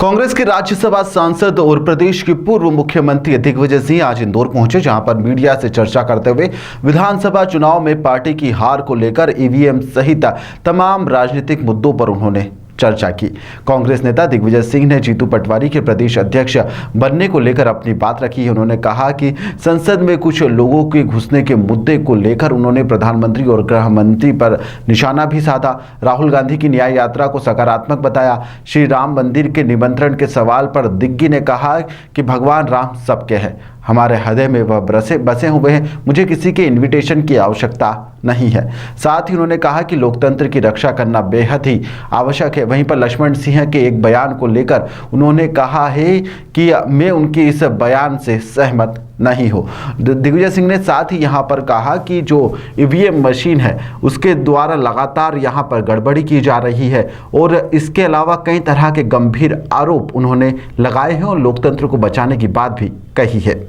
कांग्रेस के राज्यसभा सांसद और प्रदेश के पूर्व मुख्यमंत्री दिग्विजय सिंह आज इंदौर पहुंचे, जहां पर मीडिया से चर्चा करते हुए विधानसभा चुनाव में पार्टी की हार को लेकर ईवीएम सहित तमाम राजनीतिक मुद्दों पर उन्होंने चर्चा की। कांग्रेस नेता दिग्विजय सिंह ने जीतू पटवारी के प्रदेश अध्यक्ष बनने को लेकर अपनी बात रखी है। उन्होंने कहा कि संसद में कुछ लोगों के घुसने के मुद्दे को लेकर उन्होंने प्रधानमंत्री और गृह मंत्री पर निशाना भी साधा। राहुल गांधी की न्याय यात्रा को सकारात्मक बताया। श्री राम मंदिर के निमंत्रण के सवाल पर दिग्गी ने कहा कि भगवान राम सबके हैं, हमारे हृदय में वह बसे हुए हैं, मुझे किसी के इन्विटेशन की आवश्यकता नहीं है। साथ ही उन्होंने कहा कि लोकतंत्र की रक्षा करना बेहद ही आवश्यक है। वहीं पर लक्ष्मण सिंह के एक बयान को लेकर उन्होंने कहा है कि मैं उनके इस बयान से सहमत नहीं हूँ। दिग्विजय सिंह ने साथ ही यहाँ पर कहा कि जो ईवीएम मशीन है उसके द्वारा लगातार यहाँ पर गड़बड़ी की जा रही है और इसके अलावा कई तरह के गंभीर आरोप उन्होंने लगाए हैं और लोकतंत्र को बचाने की बात भी कही है।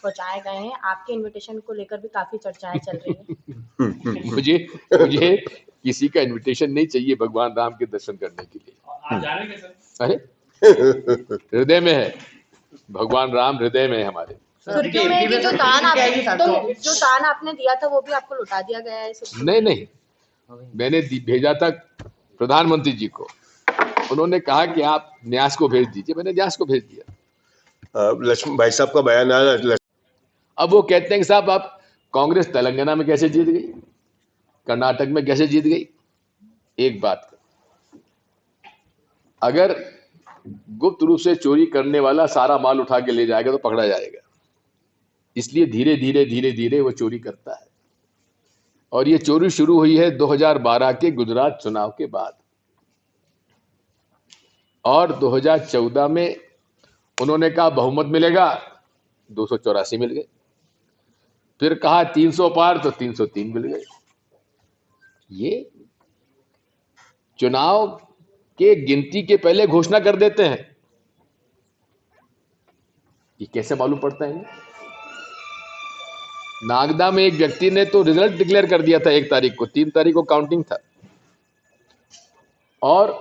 पहुंचाए गए हैं, आपके इनविटेशन को लेकर भी काफी चर्चाएं चल रही हैं। मुझे किसी का इनविटेशन नहीं चाहिए भगवान राम के दर्शन करने के लिए। आज जा रहे हैं सर? अरे हृदय में है, भगवान राम हृदय में है हमारे। सुर्खियों में कि जो दान आपने दिया था वो भी आपको लौटा दिया गया है। नहीं, मैंने भेजा था प्रधानमंत्री जी को, उन्होंने कहा कि आप न्यास को भेज दीजिए, मैंने न्यास को भेज दिया। लक्ष्मण भाई साहब का बयान आया। अब वो कहते हैं कि साहब आप कांग्रेस तेलंगाना में कैसे जीत गई, कर्नाटक में कैसे जीत गई। एक बात, अगर गुप्त रूप से चोरी करने वाला सारा माल उठा के ले जाएगा तो पकड़ा जाएगा, इसलिए धीरे धीरे वो चोरी करता है। और ये चोरी शुरू हुई है 2012 के गुजरात चुनाव के बाद, और 2014 में उन्होंने कहा बहुमत मिलेगा, 284 मिल गए। फिर कहा 300 पार, तो 303 मिल गए। ये चुनाव के गिनती के पहले घोषणा कर देते हैं, ये कैसे मालूम पड़ता है? नागदा में एक व्यक्ति ने तो रिजल्ट डिक्लेयर कर दिया था 1 तारीख को, 3 तारीख को काउंटिंग था, और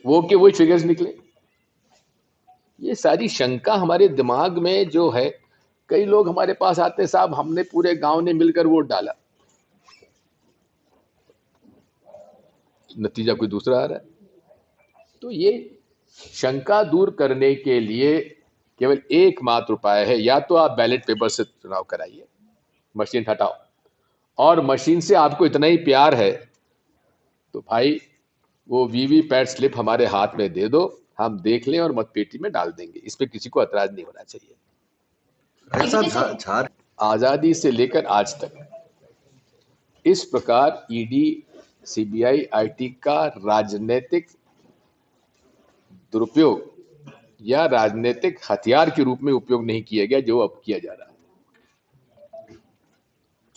वो के वही फिगर्स निकले। ये सारी शंका हमारे दिमाग में जो है, कई लोग हमारे पास आते, साहब हमने पूरे गांव ने मिलकर वोट डाला, नतीजा कोई दूसरा आ रहा है। तो ये शंका दूर करने के लिए केवल एकमात्र उपाय है, या तो आप बैलेट पेपर से चुनाव कराइए, मशीन हटाओ, और मशीन से आपको इतना ही प्यार है तो भाई वो वीवीपैट स्लिप हमारे हाथ में दे दो, हम देख लें और मतपेटी में डाल देंगे, इस पे किसी को ऐतराज नहीं होना चाहिए। आजादी से लेकर आज तक इस प्रकार ईडी, सीबीआई, आईटी का राजनीतिक दुरुपयोग या राजनीतिक हथियार के रूप में उपयोग नहीं किया गया, जो अब किया जा रहा है।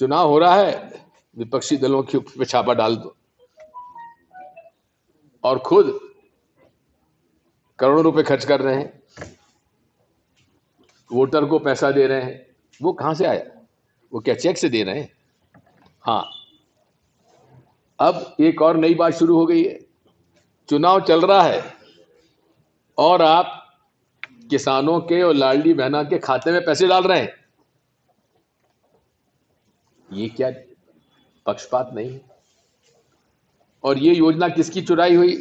चुनाव हो रहा है, विपक्षी दलों के ऊपर छापा डाल दो, और खुद करोड़ों रुपए खर्च कर रहे हैं, वोटर को पैसा दे रहे हैं। वो कहां से आया? वो क्या चेक से दे रहे हैं? हाँ, अब एक और नई बात शुरू हो गई है, चुनाव चल रहा है और आप किसानों के और लाडली बहना के खाते में पैसे डाल रहे हैं। ये क्या पक्षपात नहीं है? और ये योजना किसकी चुराई हुई?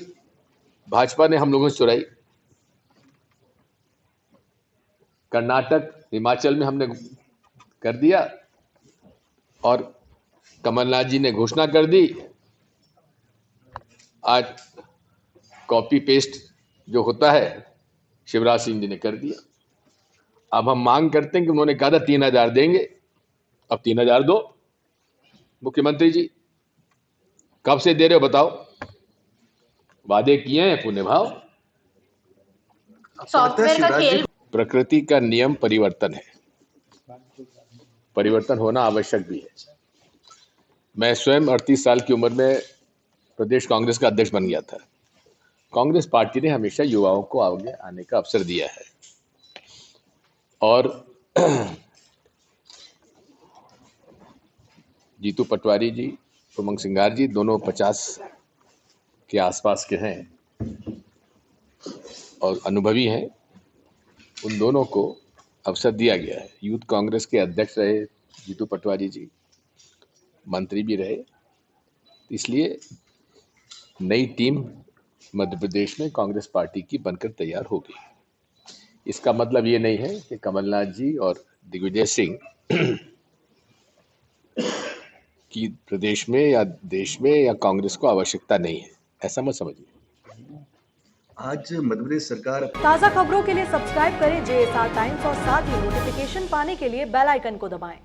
भाजपा ने हम लोगों से चुराई। कर्नाटक, हिमाचल में हमने कर दिया, और कमलनाथ जी ने घोषणा कर दी। आज कॉपी पेस्ट जो होता है शिवराज सिंह जी ने कर दिया। अब हम मांग करते हैं कि उन्होंने कहा था 3000 देंगे, अब 3000 दो। मुख्यमंत्री जी कब से दे रहे हो बताओ? वादे किए हैं, पुण्य भाव। सॉफ्टवेयर का खेल। प्रकृति का नियम परिवर्तन है, परिवर्तन होना आवश्यक भी है। मैं स्वयं 38 साल की उम्र में प्रदेश कांग्रेस का अध्यक्ष बन गया था। कांग्रेस पार्टी ने हमेशा युवाओं को आगे आने का अवसर दिया है, और जीतू पटवारी जी, उमंग सिंगार जी दोनों 50 के आसपास के हैं, और अनुभवी हैं, उन दोनों को अवसर दिया गया है। यूथ कांग्रेस के अध्यक्ष रहे जीतू पटवारी जी, मंत्री भी रहे, इसलिए नई टीम मध्य प्रदेश में कांग्रेस पार्टी की बनकर तैयार होगी। इसका मतलब ये नहीं है कि कमलनाथ जी और दिग्विजय सिंह की प्रदेश में या देश में या कांग्रेस को आवश्यकता नहीं है, ऐसा मत समझिए। आज मध्य प्रदेश सरकार ताज़ा खबरों के लिए सब्सक्राइब करें JSR टाइम्स और साथ ही नोटिफिकेशन पाने के लिए बेल आइकन को दबाएं।